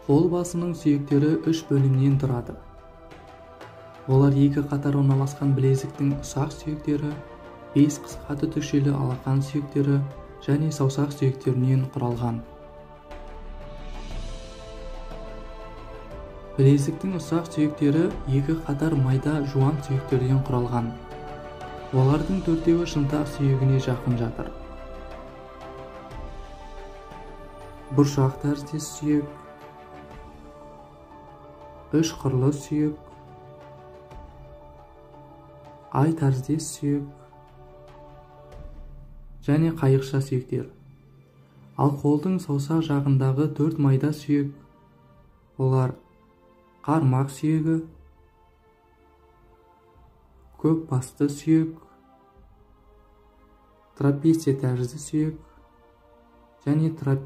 Қол басының сүйектері 3 бөлімнен тұрады. Олар 2 қатар орналасқан білезіктің ұсақ сүйектері, 5 қысқа түтікшелі алақан сүйектері және саусақ сүйектерінен құралған. Білезіктің ұсақ сүйектері 2 қатар майда жуан сүйектерден құралған. Олардың 4-еуі шынтақ сүйегіне жақын жатыр. Бұршақ тәріздес сүйек, 3 қырлы сүйек, ай тәріздес сүйек және қайықша сүйектер. Ал қолдың саусақ жағындағы 4 майда сүйек, олар қармақ сүйегі, көк басты сүйек, трапеция тәрізді сүйек және трапеция